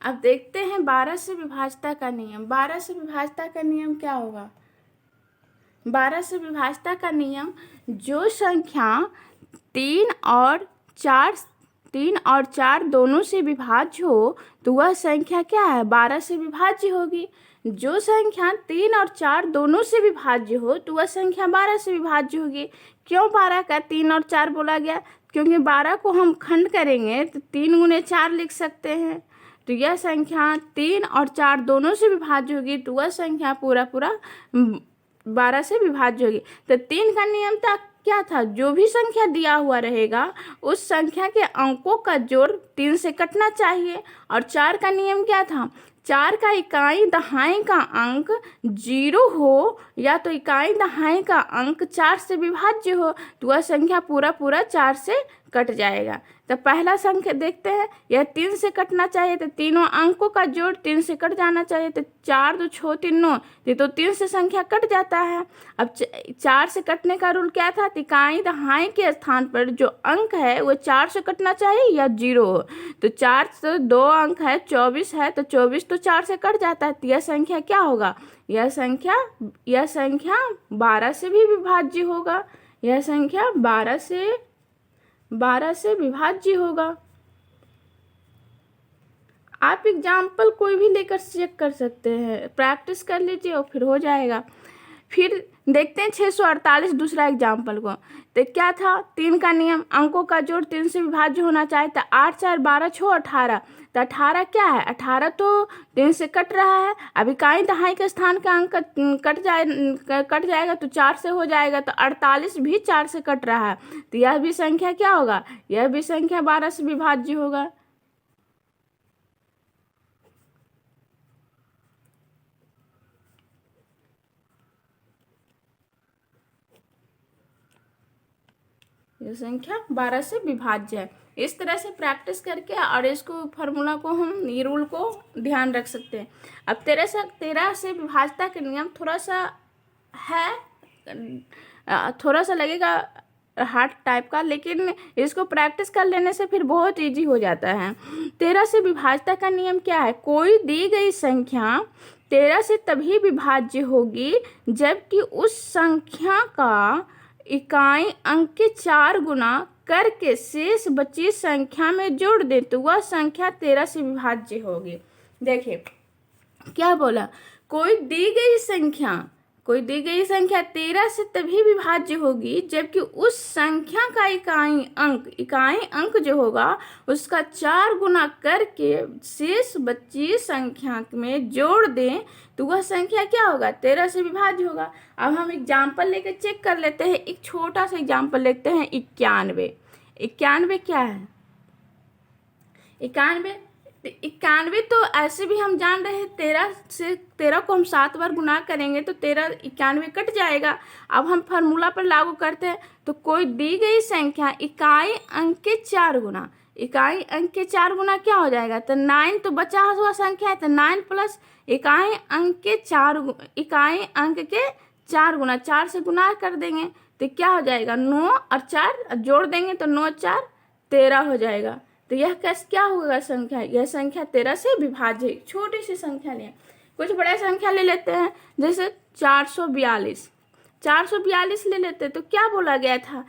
अब देखते हैं 12 से विभाज्यता का नियम। 12 से विभाज्यता का नियम क्या होगा? 12 से विभाज्यता का नियम, जो संख्या 3 और 4 दोनों से विभाज्य हो तो वह संख्या क्या है? 12 से विभाज्य होगी। जो संख्या 3 और 4 दोनों से विभाज्य हो तो वह संख्या 12 से विभाज्य होगी। क्यों 12 का 3 और 4 बोला गया? क्योंकि 12 को हम खंड करेंगे तो 3 गुणे 4 लिख सकते हैं। तो यह संख्या 3 और 4 दोनों से विभाज्य होगी तो वह संख्या पूरा 12 से विभाज्य होगी। तो 3 का नियम था क्या था? जो भी संख्या दिया हुआ रहेगा उस संख्या के अंकों का जोड़ 3 से कटना चाहिए। और 4 का नियम क्या था? 4 का इकाई दहाई का अंक 0 हो या तो इकाई दहाई का अंक 4 से विभाज्य हो तो वह संख्या पूरा 4 से कट जाएगा। तो पहला संख्या देखते हैं, यह 3 से कटना चाहिए तो तीनों अंकों का जोड़ 3 से कट जाना चाहिए। तो 4 2 6 3 9, ये तो 3 से संख्या कट जाता है। अब 4 से कटने का रूल क्या था? इकाई दहाई के स्थान पर जो अंक है वो 4 से कटना चाहिए या 0 हो। तो 4 से 2 अंक है 24 है तो 24 तो 4 से कट जाता है। तो यह संख्या क्या होगा? यह संख्या 12 से भी विभाज्य होगा। यह संख्या 12 से विभाज्य होगा। आप एग्जाम्पल कोई भी लेकर चेक कर सकते हैं, प्रैक्टिस कर लीजिए और फिर हो जाएगा। फिर देखते हैं 648 दूसरा एग्जाम्पल को। तो क्या था? 3 का नियम, अंकों का जोड़ 3 से विभाज्य होना चाहिए। तो 8 4 12 6 18। तो 18 क्या है? 18 तो 3 से कट रहा है। अब इकाई दहाई के स्थान का अंक कट जाएगा तो 4 से हो जाएगा। तो 48 भी 4 से कट रहा है। तो यह भी संख्या क्या होगा? यह भी संख्या 12 से विभाज्य होगा। यह संख्या 12 से विभाज्य है। इस तरह से प्रैक्टिस करके और इसको फार्मूला को हम ये रूल को ध्यान रख सकते हैं। अब 13 से विभाज्यता के नियम थोड़ा सा लगेगा हार्ड टाइप का, लेकिन इसको प्रैक्टिस कर लेने से फिर बहुत इजी हो जाता है। 13 से विभाज्यता का नियम क्या है? कोई दी गई संख्या 13 से तभी विभाज्य होगी जबकि उस संख्या का इकाई अंक के 4 गुना करके शेष बची संख्या में जोड़ दे तो वह संख्या 13 से विभाज्य होगी। देखिए क्या बोला? कोई दी गई संख्या 13 से तभी विभाज्य होगी जबकि उस संख्या का इकाई अंक जो होगा उसका 4 गुना करके शेष बची संख्या में जोड़ दें तो वह संख्या क्या होगा? 13 से विभाज्य होगा। अब हम एग्जाम्पल लेकर चेक कर लेते हैं। एक छोटा सा एग्जाम्पल लेते हैं। 91 क्या है? 91 तो ऐसे भी हम जान रहे हैं 13 को हम 7 बार गुना करेंगे तो 91 कट जाएगा। अब हम फार्मूला पर लागू करते हैं। तो कोई दी गई संख्या इकाई अंक के 4 गुना क्या हो जाएगा? तो 9 तो बचा हुआ संख्या है तो 9 प्लस इकाई अंक के 4 गुना 4 से गुना कर देंगे तो क्या हो जाएगा? 9 और 4 जोड़ देंगे तो 9 4 13 हो जाएगा। तो यह क्या होगा संख्या? यह संख्या 13 से विभाज्य है। छोटी सी संख्या लें, कुछ बड़ा संख्या ले लेते हैं, जैसे 442 ले लेते हैं। तो क्या बोला गया था?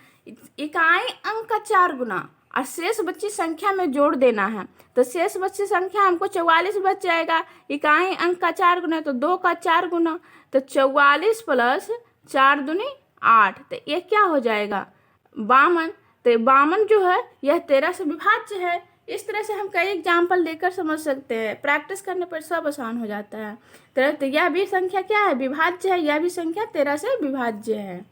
इकाई अंक का 4 गुना और शेष बची संख्या में जोड़ देना है। तो शेष बची संख्या हमको 44 बच जाएगा। इकाई अंक का 4 गुना तो 2 का 4 गुना तो 44 प्लस 4 दूनी 8। तो यह क्या हो जाएगा? 52। तो 52 जो है यह 13 से विभाज्य है। इस तरह से हम कई एग्जाम्पल लेकर समझ सकते हैं। प्रैक्टिस करने पर सब आसान हो जाता है। तो यह भी संख्या क्या है? विभाज्य है। यह भी संख्या 13 से विभाज्य है।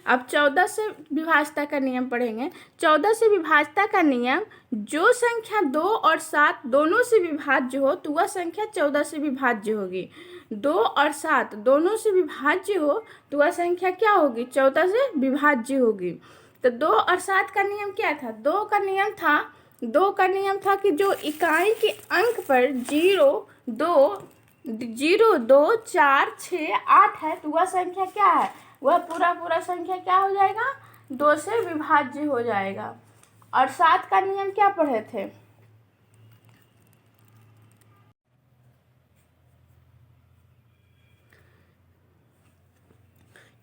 अब 14 से विभाज्यता का नियम पढ़ेंगे। 14 से विभाज्यता का नियम, जो संख्या 2 और 7 दोनों से विभाज्य हो तो वह संख्या 14 से विभाज्य होगी। 2 और 7 दोनों से विभाज्य हो तो वह संख्या क्या होगी? 14 से विभाज्य होगी। तो 2 और 7 का नियम क्या था? 2 का नियम था कि जो इकाई के अंक पर 0 2 4 6 8 है तो वह संख्या क्या है? वह पूरा संख्या क्या हो जाएगा? 2 से विभाज्य हो जाएगा। और 7 का नियम क्या पढ़े थे?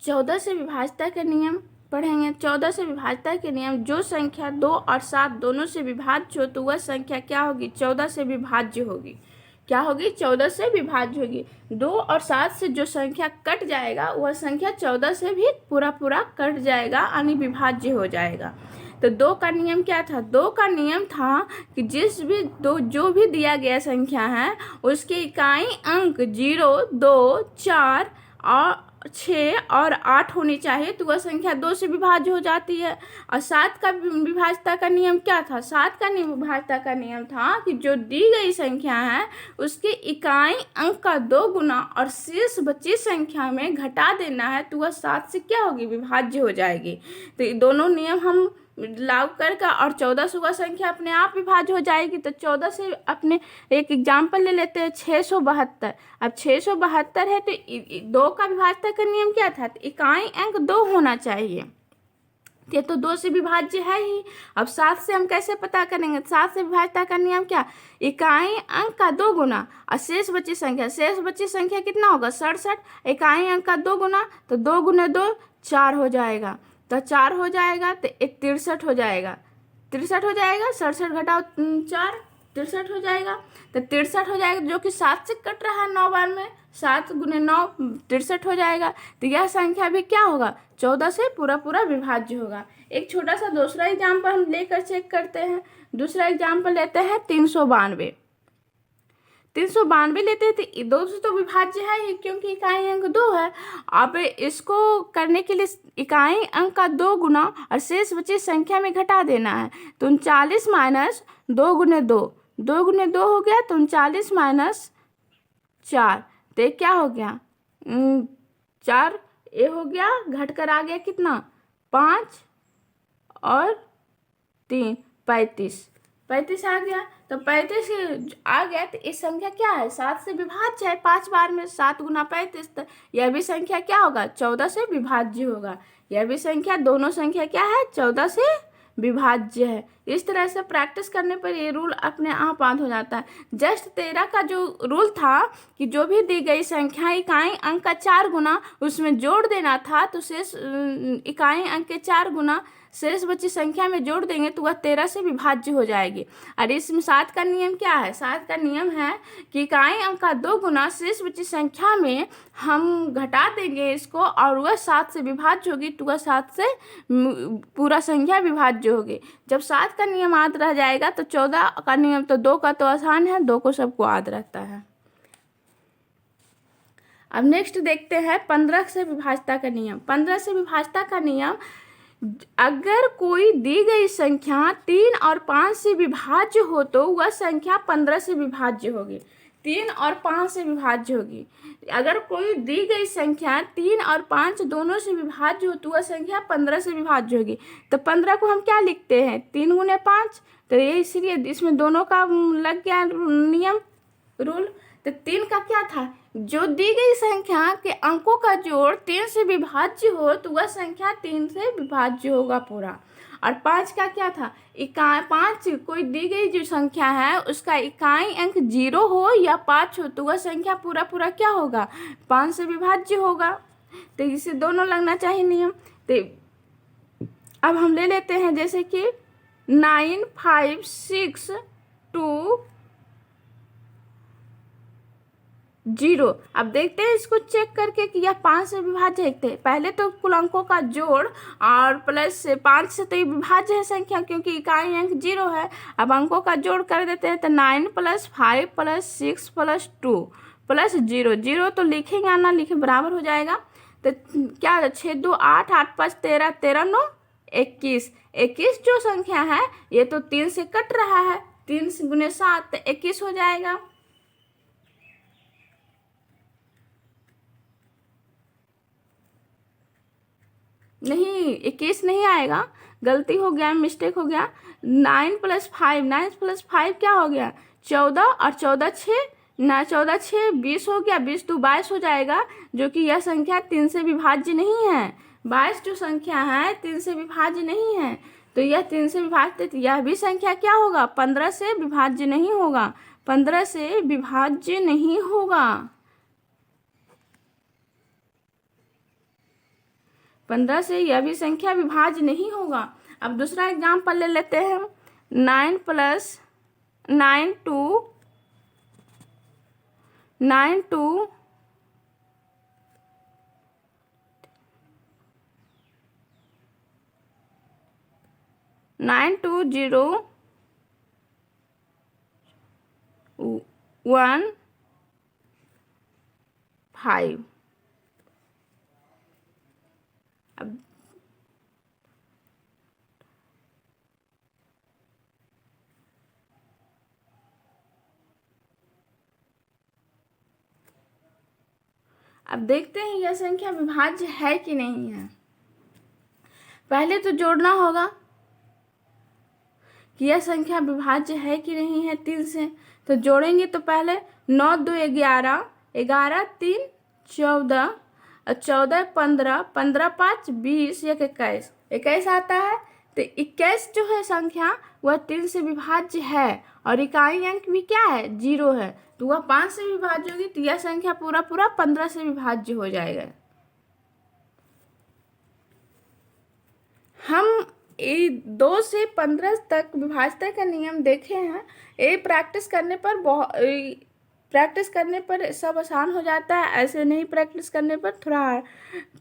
14 से विभाज्यता के नियम पढ़ेंगे। 14 से विभाज्यता के नियम, जो संख्या 2 और 7 दोनों से विभाज्य हो तो वह संख्या क्या होगी? 14 से विभाज्य होगी। क्या होगी? 14 से विभाज्य होगी। 2 और 7 से जो संख्या कट जाएगा वह संख्या 14 से भी पूरा कट जाएगा, यानी विभाज्य हो जाएगा। तो 2 का नियम क्या था? 2 का नियम था कि जो भी दिया गया संख्या है उसके इकाई अंक 0, 2, 4 और 6 और 8 होनी चाहिए, तो वह संख्या 2 से विभाज्य हो जाती है। और 7 का विभाज्यता का नियम क्या था? 7 का विभाज्यता का नियम था कि जो दी गई संख्या है उसके इकाई अंक का 2 गुना और शेष बची संख्या में घटा देना है, तो वह 7 से क्या होगी? विभाज्य हो जाएगी। तो ये दोनों नियम हम लागू करके और 14 से वह संख्या अपने आप विभाज्य हो जाएगी। तो 14 से अपने एक एग्जाम्पल ले लेते हैं, 672। अब 672 है तो 2 का विभाज्यता का नियम क्या था? इकाई अंक 2 होना चाहिए, ये तो 2 से विभाज्य है ही। अब 7 से हम कैसे पता करेंगे? 7 से विभाज्यता का नियम क्या? इकाई अंक का 2 गुना और शेष बची संख्या कितना होगा? 67। इकाई अंक का 2 गुना, तो 2 गुना 2 4 हो जाएगा, तो 4 हो जाएगा, तो 63 हो जाएगा। 63 हो जाएगा, 67 घटाओ 4, 63 हो जाएगा। तो 63 हो जाएगा, जो कि 7 से कट रहा है 9 बार में, 7 गुने 9 63 हो जाएगा। तो यह संख्या भी क्या होगा? 14 से पूरा विभाज्य होगा। एक छोटा सा दूसरा एग्जाम्पल हम लेकर चेक करते हैं। दूसरा एग्जाम्पल लेते हैं 392। 392 लेते हैं तो 2 से तो विभाज्य है ही, क्योंकि इकाई अंक 2 है। अब इसको करने के लिए इकाई अंक का 2 गुना और शेष बची संख्या में घटा देना है। तो 39 माइनस 2 गुने 2, 2 गुने 2 हो गया, तो 39 माइनस 4, तो ये क्या हो गया? 4 ये हो गया, घट कर आ गया कितना? 5 और 3 35 आ गया। तो 35 आ गया, तो इस संख्या क्या है? 7 से विभाज्य है। 5 बार में 7 गुना 35, तो यह भी संख्या क्या होगा? 14 से विभाज्य होगा। यह भी संख्या, दोनों संख्या क्या है? 14 से विभाज्य है। इस तरह से प्रैक्टिस करने पर ये रूल अपने आप याद हो जाता है। जस्ट 13 का जो रूल था कि जो भी दी गई संख्या इकाई अंक का 4 गुना उसमें जोड़ देना था, तो शेष इकाई अंक के 4 गुना शेष बची संख्या में जोड़ देंगे तो वह 13 से विभाज्य हो जाएगी। और इसमें 7 का नियम क्या है? 7 का नियम है कि इकाई अंक का 2 गुना शेष बची संख्या में हम घटा देंगे इसको, और वह 7 से विभाज्य होगी, तो वह 7 से पूरा संख्या विभाज्य होगी। जब 7 का नियम याद रह जाएगा तो 14 का नियम, तो 2 का तो आसान है, 2 को सबको याद रहता है। अब नेक्स्ट देखते हैं 15 से विभाज्यता का नियम। 15 से विभाज्यता का नियम, अगर कोई दी गई संख्या 3 और 5 से विभाज्य हो तो वह संख्या 15 से विभाज्य होगी। 3 और 5 से विभाज्य होगी। अगर कोई दी गई संख्या 3 और 5 दोनों से विभाज्य हो तो वह संख्या 15 से विभाज्य होगी। तो 15 को हम क्या लिखते हैं? 3 गुने 5, तो ये इसलिए इसमें दोनों का लग गया नियम, रूल। तो 3 का क्या था? जो दी गई संख्या के अंकों का जोड़ 3 से विभाज्य हो तो वह संख्या 3 से विभाज्य होगा पूरा। और 5 का क्या था? 5 कोई दी गई जो संख्या है उसका इकाई अंक 0 हो या 5 हो तो वह संख्या पूरा क्या होगा? 5 से विभाज्य होगा। तो इसे दोनों लगना चाहिए नियम। तो अब हम ले लेते हैं जैसे कि 9, 5, 6, 2, 0। अब देखते हैं इसको चेक करके कि यह 5 से विभाज्य है। पहले तो कुल अंकों का जोड़ और प्लस 5 से तो ये विभाज्य है संख्या, क्योंकि इकाई अंक 0 है। अब अंकों का जोड़ कर देते हैं, तो 9 + 5 + 6 + 2 + 0, 0 तो लिखेंगे या ना लिखे बराबर हो जाएगा। तो क्या 6 2 8, 8 5 13, 13 9 21। 21 जो संख्या है ये तो 3 से कट रहा है, 3 गुने 7 तो 21 हो जाएगा। नहीं, 21 नहीं आएगा, गलती हो गया, मिस्टेक हो गया। 9 + 5, 9 + 5 क्या हो गया? 14, और 14 6 ना, 14 6 20 हो गया, 20 तो 22 हो जाएगा, जो कि यह संख्या 3 से विभाज्य नहीं है। 22 जो संख्या है 3 से विभाज्य नहीं है, तो यह 3 से विभाज्य, यह भी संख्या क्या होगा? 15 से विभाज्य नहीं होगा, 15 से विभाज्य नहीं होगा। 15 से यह भी संख्या विभाज्य नहीं होगा। अब दूसरा एग्जाम्पल ले लेते हैं। 9 + 9 2 9 2 9 2 0 1 5। अब देखते हैं यह संख्या विभाज्य है कि नहीं है। पहले तो जोड़ना होगा कि यह संख्या विभाज्य है कि नहीं है 3 से। तो जोड़ेंगे तो पहले 9 2 11, 11 3 14, 14 15, 15 5 20, 21, 21 आता है। तो 21 जो है संख्या वह 3 से विभाज्य है और इकाई अंक भी क्या है 0 है। तो वह 5 से विभाज्य होगी, तो यह संख्या पूरा 15 से विभाज्य हो जाएगा। हम 2 से 15 तक विभाज्यता का नियम देखे हैं। ये प्रैक्टिस करने पर सब आसान हो जाता है, ऐसे नहीं प्रैक्टिस करने पर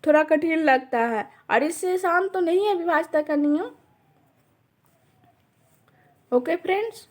थोड़ा कठिन लगता है। और इससे आसान तो नहीं है विभाज्यता का नियम। Okay friends.